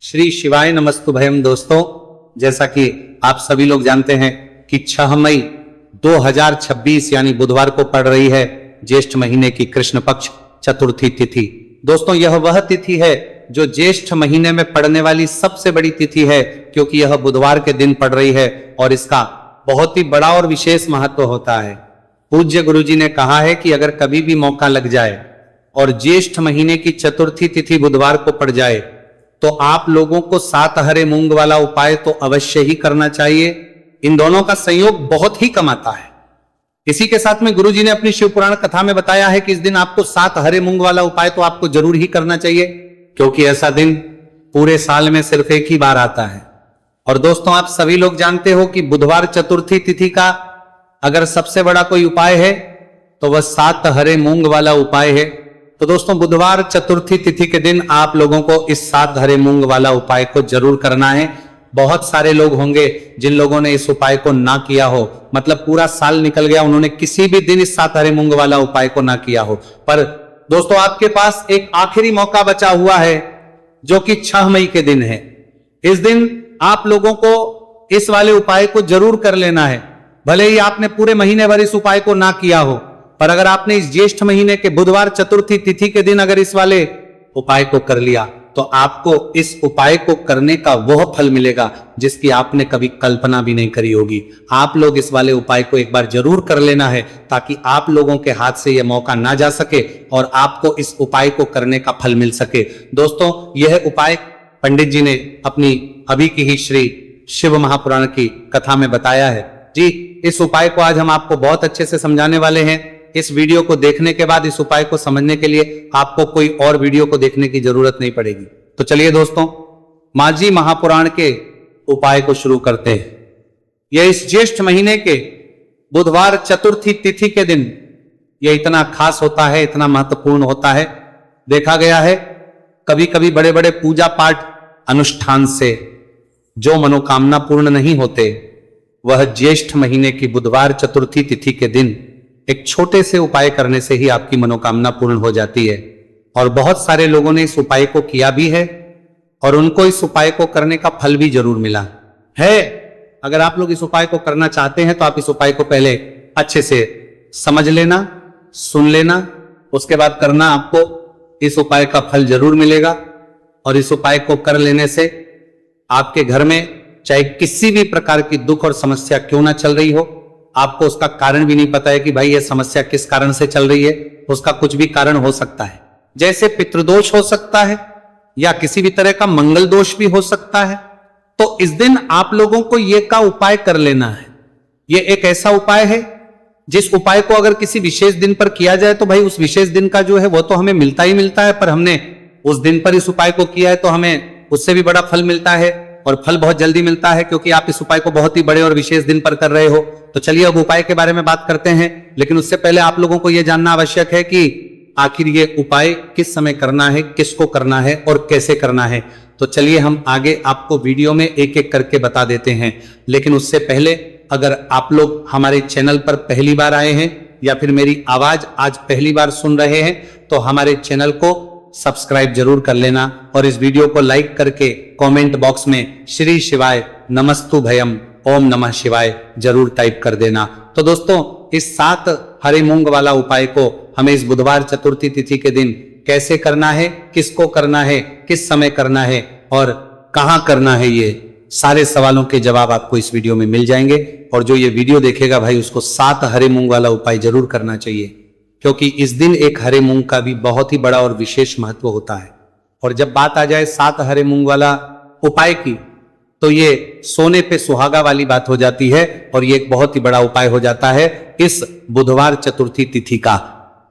श्री शिवाय नमस्तुभयम। दोस्तों, जैसा कि आप सभी लोग जानते हैं कि 6 मई 2026 यानी बुधवार को पड़ रही है ज्येष्ठ महीने की कृष्ण पक्ष चतुर्थी तिथि। दोस्तों, यह वह तिथि है जो ज्येष्ठ महीने में पड़ने वाली सबसे बड़ी तिथि है, क्योंकि यह बुधवार के दिन पड़ रही है और इसका बहुत ही बड़ा और विशेष महत्व होता है। पूज्य गुरुजी ने कहा है कि अगर कभी भी मौका लग जाए और ज्येष्ठ महीने की चतुर्थी तिथि बुधवार को पड़ जाए तो आप लोगों को 7 हरे मूंग वाला उपाय तो अवश्य ही करना चाहिए। इन दोनों का संयोग बहुत ही कम आता है। इसी के साथ में गुरुजी ने अपनी शिव पुराण कथा में बताया है कि इस दिन आपको 7 हरे मूंग वाला उपाय तो आपको जरूर ही करना चाहिए, क्योंकि ऐसा दिन पूरे साल में सिर्फ एक ही बार आता है। और दोस्तों, आप सभी लोग जानते हो कि बुधवार चतुर्थी तिथि का अगर सबसे बड़ा कोई उपाय है तो वह 7 हरे मूंग वाला उपाय है। तो दोस्तों, बुधवार चतुर्थी तिथि के दिन आप लोगों को इस 7 हरे मूंग वाला उपाय को जरूर करना है। बहुत सारे लोग होंगे जिन लोगों ने इस उपाय को ना किया हो, मतलब पूरा साल निकल गया, उन्होंने किसी भी दिन इस 7 हरे मूंग वाला उपाय को ना किया हो। पर दोस्तों, आपके पास एक आखिरी मौका बचा हुआ है जो कि 6 मई के दिन है। इस दिन आप लोगों को इस वाले उपाय को जरूर कर लेना है। भले ही आपने पूरे महीने भर इस उपाय को ना किया हो, पर अगर आपने इस ज्येष्ठ महीने के बुधवार चतुर्थी तिथि के दिन अगर इस वाले उपाय को कर लिया तो आपको इस उपाय को करने का वह फल मिलेगा जिसकी आपने कभी कल्पना भी नहीं करी होगी। आप लोग इस वाले उपाय को एक बार जरूर कर लेना है, ताकि आप लोगों के हाथ से यह मौका ना जा सके और आपको इस उपाय को करने का फल मिल सके। दोस्तों, यह उपाय पंडित जी ने अपनी अभी की ही श्री शिव महापुराण की कथा में बताया है। जी, इस उपाय को आज हम आपको बहुत अच्छे से समझाने वाले हैं। इस वीडियो को देखने के बाद इस उपाय को समझने के लिए आपको कोई और वीडियो को देखने की जरूरत नहीं पड़ेगी। तो चलिए दोस्तों, माझी महापुराण के उपाय को शुरू करते हैं। यह इस ज्येष्ठ महीने के बुधवार चतुर्थी तिथि के दिन यह इतना खास होता है, इतना महत्वपूर्ण होता है। देखा गया है कभी कभी बड़े बड़े पूजा पाठ अनुष्ठान से जो मनोकामना पूर्ण नहीं होते, वह ज्येष्ठ महीने की बुधवार चतुर्थी तिथि के दिन एक छोटे से उपाय करने से ही आपकी मनोकामना पूर्ण हो जाती है। और बहुत सारे लोगों ने इस उपाय को किया भी है और उनको इस उपाय को करने का फल भी जरूर मिला है। अगर आप लोग इस उपाय को करना चाहते हैं तो आप इस उपाय को पहले अच्छे से समझ लेना, सुन लेना, उसके बाद करना। आपको इस उपाय का फल जरूर मिलेगा। और इस उपाय को कर लेने से आपके घर में चाहे किसी भी प्रकार की दुख और समस्या क्यों ना चल रही हो, आपको उसका कारण भी नहीं पता है कि भाई यह समस्या किस कारण से चल रही है, उसका कुछ भी कारण हो सकता है। जैसे पितृदोष हो सकता है या किसी भी तरह का मंगल दोष भी हो सकता है। तो इस दिन आप लोगों को यह का उपाय कर लेना है। यह एक ऐसा उपाय है जिस उपाय को अगर किसी विशेष दिन पर किया जाए तो भाई उस विशेष दिन का जो है वो तो हमें मिलता ही मिलता है, पर हमने उस दिन पर इस उपाय को किया है तो हमें उससे भी बड़ा फल मिलता है, और फल बहुत जल्दी मिलता है क्योंकि आप इस उपाय को बहुत ही बड़े और विशेष दिन पर कर रहे हो। तो चलिए अब उपाय के बारे में बात करते हैं, लेकिन उससे पहले आप लोगों को यह जानना आवश्यक है कि आखिर ये उपाय किस समय करना है, किसको करना है और कैसे करना है। तो चलिए हम आगे आपको वीडियो में एक एक करके बता देते हैं। लेकिन उससे पहले अगर आप लोग हमारे चैनल पर पहली बार आए हैं या फिर मेरी आवाज आज पहली बार सुन रहे हैं तो हमारे चैनल को सब्सक्राइब जरूर कर लेना और इस वीडियो को लाइक करके कमेंट बॉक्स में श्री शिवाय नमस्तुभयम ओम नमः शिवाय जरूर टाइप कर देना। तो दोस्तों, इस 7 हरे मूंग वाला उपाय को हमें इस बुधवार चतुर्थी तिथि के दिन कैसे करना है, किसको करना है, किस समय करना है और कहां करना है, ये सारे सवालों के जवाब आपको इस वीडियो में मिल जाएंगे। और जो ये वीडियो देखेगा भाई उसको 7 हरे मूंग वाला उपाय जरूर करना चाहिए, क्योंकि इस दिन एक हरे मूंग का भी बहुत ही बड़ा और विशेष महत्व होता है। और जब बात आ जाए 7 हरे मूंग वाला उपाय की तो ये सोने पे सुहागा वाली बात हो जाती है और ये एक बहुत ही बड़ा उपाय हो जाता है इस बुधवार चतुर्थी तिथि का।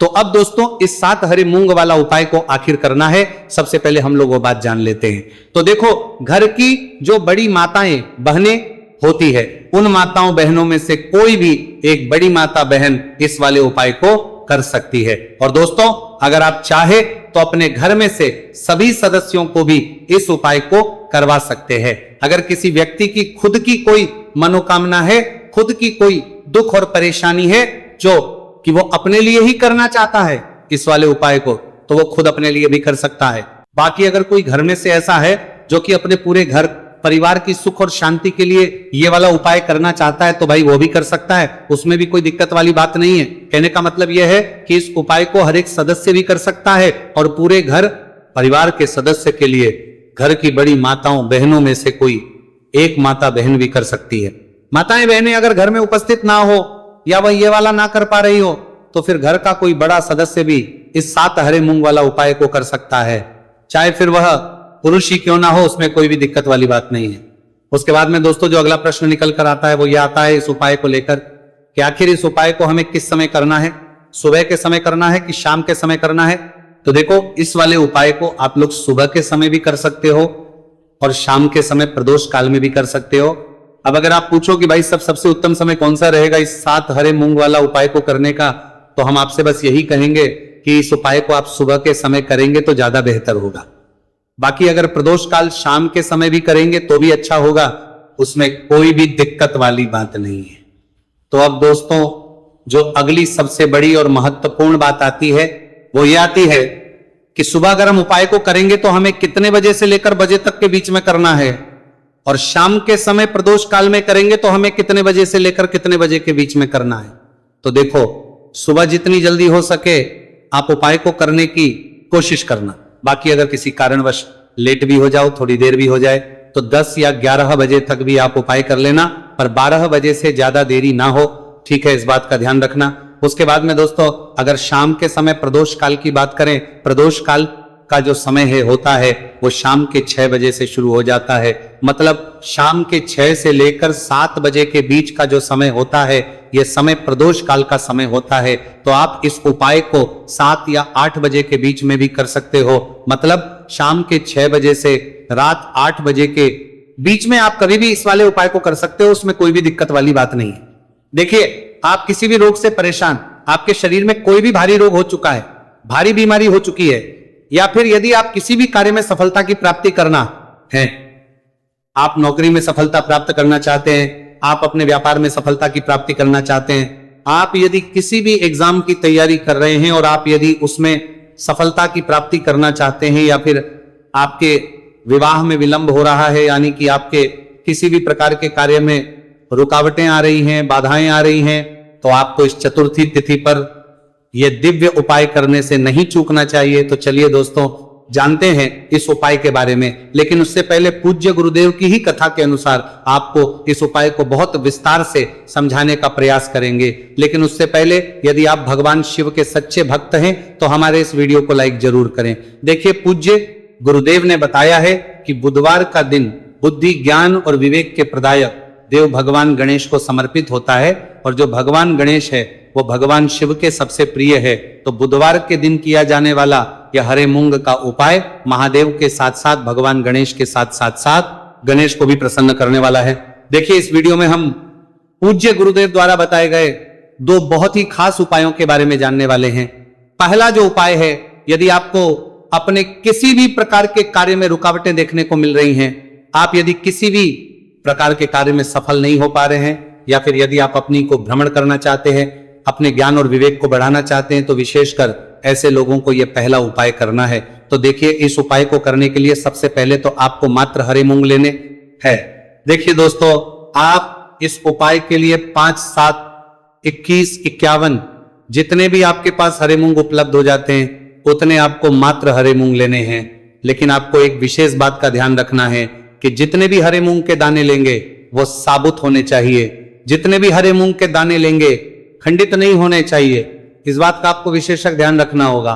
तो अब दोस्तों, इस 7 हरे मूंग वाला उपाय को आखिर करना है, सबसे पहले हम लोग वो बात जान लेते हैं। तो देखो, घर की जो बड़ी माताएं बहनें होती है, उन माताओं बहनों में से कोई भी एक बड़ी माता बहन इस वाले उपाय को कर सकती है। और दोस्तों, अगर आप चाहे तो अपने घर में से सभी सदस्यों को भी इस उपाय को करवा सकते हैं। अगर किसी व्यक्ति की खुद की कोई मनोकामना है, खुद की कोई दुख और परेशानी है जो कि वो अपने लिए ही करना चाहता है इस वाले उपाय को, तो वो खुद अपने लिए भी कर सकता है। बाकी अगर कोई घर में से ऐसा है जो कि अपने पूरे घर परिवार की सुख और शांति के लिए ये वाला उपाय करना चाहता है तो भाई वो भी कर सकता है, उसमें भी कोई दिक्कत वाली बात नहीं है। कहने का मतलब यह है कि इस उपाय को हर एक सदस्य भी कर सकता है और पूरे घर परिवार के सदस्य के लिए घर की बड़ी माताओं बहनों में से कोई एक माता बहन भी कर सकती है। माताएं बहनें अगर घर में उपस्थित ना हो या वह ये वाला ना कर पा रही हो तो फिर घर का कोई बड़ा सदस्य भी इस 7 हरे मूंग वाला उपाय को कर सकता है, चाहे फिर वह पुरुष ही क्यों ना हो, उसमें कोई भी दिक्कत वाली बात नहीं है। उसके बाद में दोस्तों जो अगला प्रश्न निकल कर आता है वो यह आता है इस उपाय को लेकर कि आखिर इस उपाय को हमें किस समय करना है, सुबह के समय करना है कि शाम के समय करना है। तो देखो इस वाले उपाय को आप लोग सुबह के समय भी कर सकते हो और शाम के समय प्रदोष काल में भी कर सकते हो। अब अगर आप पूछो कि भाई सबसे उत्तम समय कौन सा रहेगा इस 7 हरे मूंग वाला उपाय को करने का, तो हम आपसे बस यही कहेंगे कि इस उपाय को आप सुबह के समय करेंगे तो ज्यादा बेहतर होगा। बाकी अगर प्रदोष काल शाम के समय भी करेंगे तो भी अच्छा होगा, उसमें कोई भी दिक्कत वाली बात नहीं है। तो अब दोस्तों जो अगली सबसे बड़ी और महत्वपूर्ण बात आती है वो ये आती है कि सुबह अगर हम उपाय को करेंगे तो हमें कितने बजे से लेकर बजे तक के बीच में करना है, और शाम के समय प्रदोष काल में करेंगे तो हमें कितने बजे से लेकर कितने बजे के बीच में करना है। तो देखो सुबह जितनी जल्दी हो सके आप उपाय को करने की कोशिश करना। बाकी अगर किसी कारणवश लेट भी हो जाओ, थोड़ी देर भी हो जाए, तो 10 या 11 बजे तक भी आप उपाय कर लेना, पर 12 बजे से ज्यादा देरी ना हो, ठीक है, इस बात का ध्यान रखना। उसके बाद में दोस्तों अगर शाम के समय प्रदोष काल की बात करें, प्रदोष काल का जो समय है होता है वो शाम के 6 बजे से शुरू हो जाता है। मतलब शाम के 6 से लेकर 7 बजे के बीच का जो समय होता है यह समय प्रदोष काल का समय होता है। तो आप इस उपाय को 7 या 8 बजे के बीच में भी कर सकते हो। मतलब शाम के 6 बजे से रात 8 बजे के बीच में आप कभी भी इस वाले उपाय को कर सकते हो, उसमें कोई भी दिक्कत वाली बात नहीं है। देखिए आप किसी भी रोग से परेशान, आपके शरीर में कोई भी भारी रोग हो चुका है, भारी बीमारी हो चुकी है, या फिर यदि आप किसी भी कार्य में सफलता की प्राप्ति करना है, आप नौकरी में सफलता प्राप्त करना चाहते हैं, आप अपने व्यापार में सफलता की प्राप्ति करना चाहते हैं, आप यदि किसी भी एग्जाम की तैयारी कर रहे हैं और आप यदि उसमें सफलता की प्राप्ति करना चाहते हैं, या फिर आपके विवाह में विलंब हो रहा है, यानी कि आपके किसी भी प्रकार के कार्य में रुकावटें आ रही हैं, बाधाएं आ रही हैं, तो आपको इस चतुर्थी तिथि पर यह दिव्य उपाय करने से नहीं चूकना चाहिए। तो चलिए दोस्तों जानते हैं इस उपाय के बारे में, लेकिन उससे पहले पूज्य गुरुदेव की ही कथा के अनुसार आपको इस उपाय को बहुत विस्तार से समझाने का प्रयास करेंगे। लेकिन उससे पहले यदि आप भगवान शिव के सच्चे भक्त हैं तो हमारे इस वीडियो को लाइक जरूर करें। देखिए पूज्य गुरुदेव ने बताया है कि बुधवार का दिन बुद्धि ज्ञान और विवेक के प्रदायक देव भगवान गणेश को समर्पित होता है, और जो भगवान गणेश है वो भगवान शिव के सबसे प्रिय है। तो बुधवार के दिन किया जाने वाला यह हरे मूंग का उपाय महादेव के साथ साथ भगवान गणेश के साथ गणेश को भी प्रसन्न करने वाला है। देखिए इस वीडियो में हम पूज्य गुरुदेव द्वारा बताए गए 2 बहुत ही खास उपायों के बारे में जानने वाले हैं। पहला जो उपाय है, यदि आपको अपने किसी भी प्रकार के कार्य में रुकावटें देखने को मिल रही हैं, आप यदि किसी भी प्रकार के कार्य में सफल नहीं हो पा रहे हैं, या फिर यदि आप अपनी को भ्रमण करना चाहते हैं, अपने ज्ञान और विवेक को बढ़ाना चाहते हैं, तो विशेषकर ऐसे लोगों को यह पहला उपाय करना है। तो देखिए इस उपाय को करने के लिए सबसे पहले तो आपको मात्र हरे मूंग लेने हैं। देखिए दोस्तों आप इस उपाय के लिए 5, 7, 21, 51 जितने भी आपके पास हरे मूंग उपलब्ध हो जाते हैं उतने आपको मात्र हरे मूंग लेने हैं। लेकिन आपको एक विशेष बात का ध्यान रखना है कि जितने भी हरे मूंग के दाने लेंगे वो साबुत होने चाहिए। जितने भी हरे मूंग के दाने लेंगे खंडित नहीं होने चाहिए। इस बात का आपको विशेषक ध्यान रखना होगा।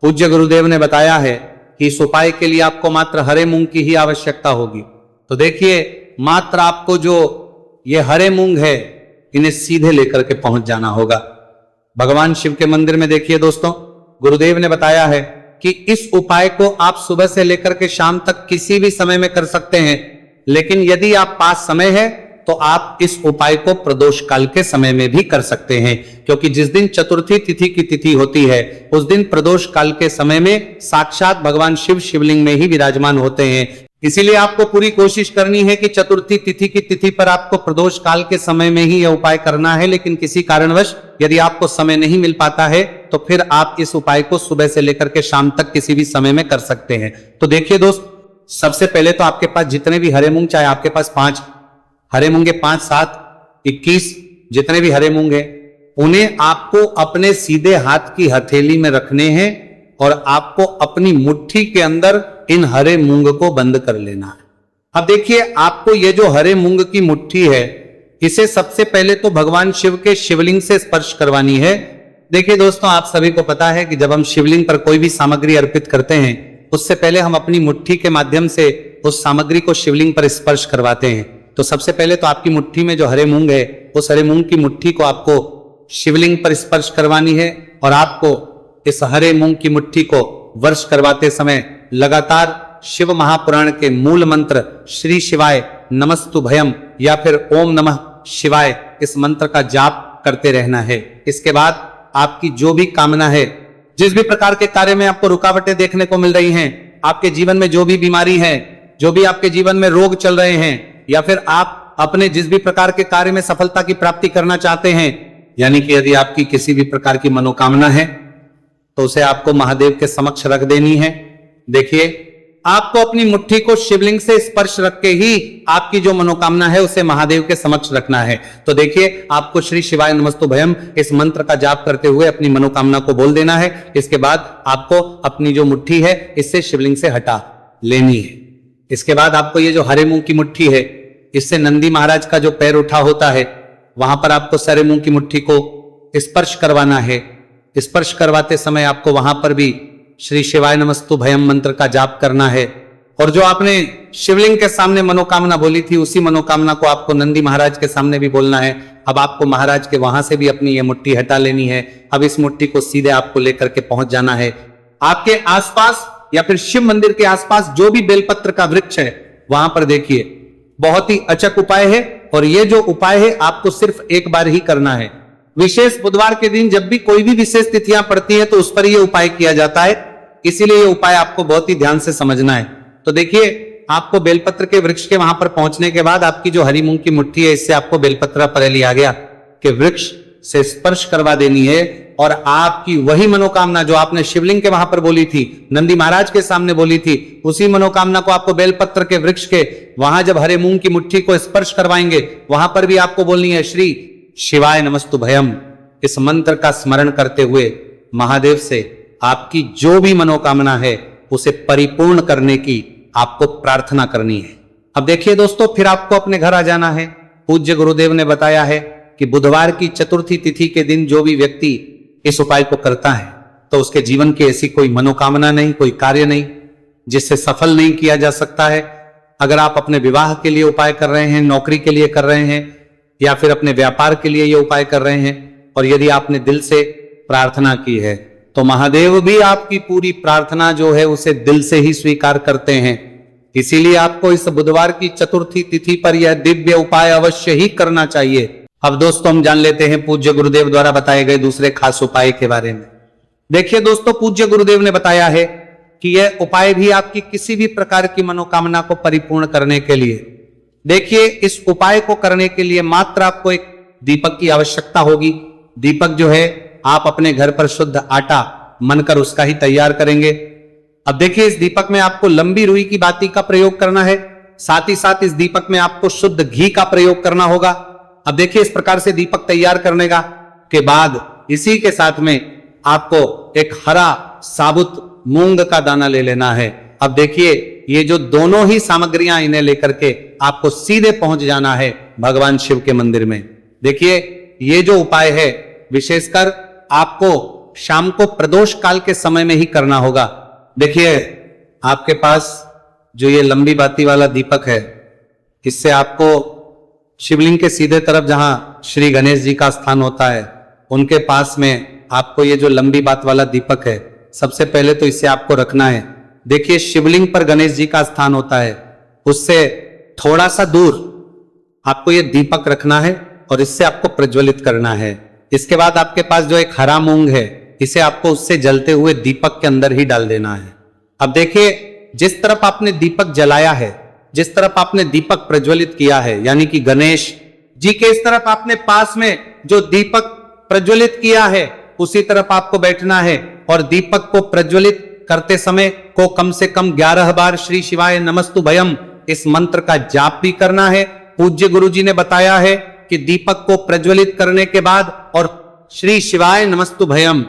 पूज्य गुरुदेव ने बताया है कि इस उपाय के लिए आपको मात्र हरे मूंग की ही आवश्यकता होगी। तो देखिए मात्र आपको जो ये हरे मूंग है इन्हें सीधे लेकर के पहुंच जाना होगा भगवान शिव के मंदिर में। देखिए दोस्तों गुरुदेव ने बताया है कि इस उपाय को आप सुबह से लेकर के शाम तक किसी भी समय में कर सकते हैं, लेकिन यदि आप पास समय है तो आप इस उपाय को प्रदोष काल के समय में भी कर सकते हैं, क्योंकि जिस दिन चतुर्थी तिथि की तिथि होती है उस दिन प्रदोष काल के समय में साक्षात भगवान शिव शिवलिंग में ही विराजमान होते हैं। इसीलिए आपको पूरी कोशिश करनी है कि चतुर्थी तिथि की तिथि पर आपको प्रदोष काल के समय में ही यह उपाय करना है। लेकिन किसी कारणवश यदि आपको समय नहीं मिल पाता है तो फिर आप इस उपाय को सुबह से लेकर के शाम तक किसी भी समय में कर सकते हैं। तो देखिए दोस्त सबसे पहले तो आपके पास जितने भी हरे मूंग, चाहे आपके पास 5 हरे मूंगे, 5, 7, 21 जितने भी हरे मूंग है, उन्हें आपको अपने सीधे हाथ की हथेली में रखने हैं और आपको अपनी मुट्ठी के अंदर इन हरे मूंग को बंद कर लेना है। अब देखिए, आपको ये जो हरे मूंग की मुट्ठी है, इसे सबसे पहले तो भगवान शिव के शिवलिंग से स्पर्श करवानी है। देखिए दोस्तों, आप सभी को पता है कि जब हम शिवलिंग पर कोई भी सामग्री अर्पित करते हैं, उससे पहले हम अपनी मुट्ठी के माध्यम से उस सामग्री को शिवलिंग पर स्पर्श करवाते हैं। तो सबसे पहले तो आपकी मुट्ठी में जो हरे मूंग है, उस हरे मूंग की मुट्ठी को आपको शिवलिंग पर स्पर्श करवानी है और आपको इस हरे मूंग की मुट्ठी को वर्ष करवाते समय लगातार शिव महापुराण के मूल मंत्र श्री शिवाय नमस्तु भयम या फिर ओम नमः शिवाय, इस मंत्र का जाप करते रहना है। इसके बाद आपकी जो भी कामना है, जिस भी प्रकार के कार्य में आपको रुकावटें देखने को मिल रही हैं, आपके जीवन में जो भी बीमारी है, जो भी आपके जीवन में रोग चल रहे हैं, या फिर आप अपने जिस भी प्रकार के कार्य में सफलता की प्राप्ति करना चाहते हैं, यानी कि यदि आपकी किसी भी प्रकार की मनोकामना है तो उसे आपको महादेव के समक्ष रख देनी है। देखिए, आपको अपनी मुट्ठी को शिवलिंग से स्पर्श रख के ही आपकी जो मनोकामना है उसे महादेव के समक्ष रखना है। तो देखिए, आपको श्री शिवाय नमस्तु भयम इस मंत्र का जाप करते हुए अपनी मनोकामना को बोल देना है। इसके बाद आपको अपनी जो मुट्ठी है इससे शिवलिंग से हटा लेनी है। इसके बाद आपको ये जो हरे मूंग की मुट्ठी है, इससे नंदी महाराज का जो पैर उठा होता है, वहां पर आपको हरे मूंग की मुट्ठी को स्पर्श करवाना है। स्पर्श करवाते समय आपको वहां पर भी श्री शिवाय नमस्तु भयम मंत्र का जाप करना है और जो आपने शिवलिंग के सामने मनोकामना बोली थी, उसी मनोकामना को आपको नंदी महाराज के सामने भी बोलना है। अब आपको महाराज के वहां से भी अपनी ये मुट्ठी हटा लेनी है। अब इस मुट्ठी को सीधे आपको लेकर के पहुंच जाना है। आपके आसपास या फिर शिव मंदिर के आसपास जो भी बेलपत्र का वृक्ष है, वहां पर देखिए, बहुत ही अचक उपाय है और ये जो उपाय है आपको सिर्फ एक बार ही करना है। विशेष बुधवार के दिन जब भी कोई भी विशेष तिथियां पड़ती है तो उस पर यह उपाय किया जाता है, इसीलिए ये उपाय आपको बहुत ही ध्यान से समझना है। तो देखिए, आपको बेलपत्र के वृक्ष के वहां पर पहुंचने के बाद आपकी जो हरी मूंग की मुट्ठी है, इससे आपको बेलपत्र पर लिया गया कि वृक्ष से स्पर्श करवा देनी है और आपकी वही मनोकामना जो आपने शिवलिंग के वहां पर बोली थी, नंदी महाराज के सामने बोली थी, उसी मनोकामना को आपको बेलपत्र के वृक्ष के वहां जब हरे मूंग की मुट्ठी को स्पर्श करवाएंगे, वहां पर भी आपको बोलनी है श्री शिवाय नमस्तु भयम। इस मंत्र का स्मरण करते हुए महादेव से आपकी जो भी मनोकामना है उसे परिपूर्ण करने की आपको प्रार्थना करनी है। अब देखिए दोस्तों, फिर आपको अपने घर आ जाना है। पूज्य गुरुदेव ने बताया है कि बुधवार की चतुर्थी तिथि के दिन जो भी व्यक्ति इस उपाय को करता है तो उसके जीवन की ऐसी कोई मनोकामना नहीं, कोई कार्य नहीं जिससे सफल नहीं किया जा सकता है। अगर आप अपने विवाह के लिए उपाय कर रहे हैं, नौकरी के लिए कर रहे हैं या फिर अपने व्यापार के लिए ये उपाय कर रहे हैं और यदि आपने दिल से प्रार्थना की है तो महादेव भी आपकी पूरी प्रार्थना जो है उसे दिल से ही स्वीकार करते हैं। इसीलिए आपको इस बुधवार की चतुर्थी तिथि पर यह दिव्य उपाय अवश्य ही करना चाहिए। अब दोस्तों, हम जान लेते हैं पूज्य गुरुदेव द्वारा बताए गए दूसरे खास उपाय के बारे में। देखिए दोस्तों, पूज्य गुरुदेव ने बताया है कि यह उपाय भी आपकी किसी भी प्रकार की मनोकामना को परिपूर्ण करने के लिए। देखिए, इस उपाय को करने के लिए मात्र आपको एक दीपक की आवश्यकता होगी। दीपक जो है आप अपने घर पर शुद्ध आटा मनकर उसका ही तैयार करेंगे। अब देखिए, इस दीपक में आपको लंबी रुई की बाती का प्रयोग करना है, साथ ही साथ इस दीपक में आपको शुद्ध घी का प्रयोग करना होगा। अब देखिए, इस प्रकार से दीपक तैयार करने के बाद इसी के साथ में आपको एक हरा साबुत मूंग का दाना ले लेना है। अब देखिए, ये जो दोनों ही सामग्रियां, इन्हें लेकर के आपको सीधे पहुंच जाना है भगवान शिव के मंदिर में। देखिए, ये जो उपाय है विशेषकर आपको शाम को प्रदोष काल के समय में ही करना होगा। देखिए, आपके पास जो ये लंबी बाती वाला दीपक है, इससे आपको शिवलिंग के सीधे तरफ जहां श्री गणेश जी का स्थान होता है, उनके पास में आपको ये जो लंबी बात वाला दीपक है, सबसे पहले तो इसे आपको रखना है। देखिए, शिवलिंग पर गणेश जी का स्थान होता है, उससे थोड़ा सा दूर आपको ये दीपक रखना है और इससे आपको प्रज्वलित करना है। इसके बाद आपके पास जो एक हरा मूंग है, इसे आपको उससे जलते हुए दीपक के अंदर ही डाल देना है। अब देखिए, जिस तरफ आपने दीपक जलाया है, जिस तरफ आपने दीपक प्रज्वलित किया है, यानी कि गणेश जी के इस तरफ आपने पास में जो दीपक प्रज्वलित किया है, उसी तरफ आपको बैठना है और दीपक को प्रज्वलित करते समय को कम से कम 11 बार श्री शिवाय नमस्तु भयम इस मंत्र का जाप भी करना है। पूज्य गुरुजी ने बताया है कि दीपक को प्रज्वलित करने के बाद और श्री शिवाय नमस्तु भयम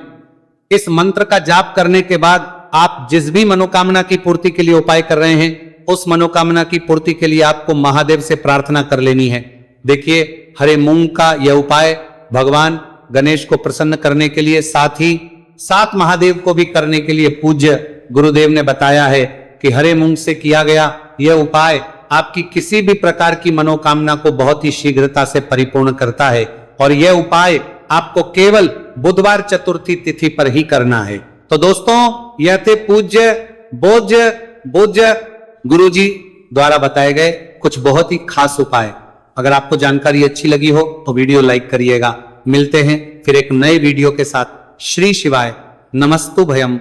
इस मंत्र का जाप करने के बाद आप जिस भी मनोकामना की पूर्ति के लिए उपाय कर रहे हैं, उस मनोकामना की पूर्ति के लिए आपको महादेव से प्रार्थना कर लेनी है। देखिए, हरे मूंग का यह उपाय भगवान गणेश को प्रसन्न करने के लिए, साथ ही साथ महादेव को भी करने के लिए पूज्य गुरुदेव ने बताया है कि हरे मूंग से किया गया यह उपाय आपकी किसी भी प्रकार की मनोकामना को बहुत ही शीघ्रता से परिपूर्ण करता है। और यह उपाय आपको केवल बुधवार चतुर्थी तिथि पर ही करना है। तो दोस्तों, यह थे पूज्य बोज्य गुरुजी द्वारा बताए गए कुछ बहुत ही खास उपाय। अगर आपको जानकारी अच्छी लगी हो तो वीडियो लाइक करिएगा। मिलते हैं फिर एक नए वीडियो के साथ। श्री शिवाय नमस्तु भयम।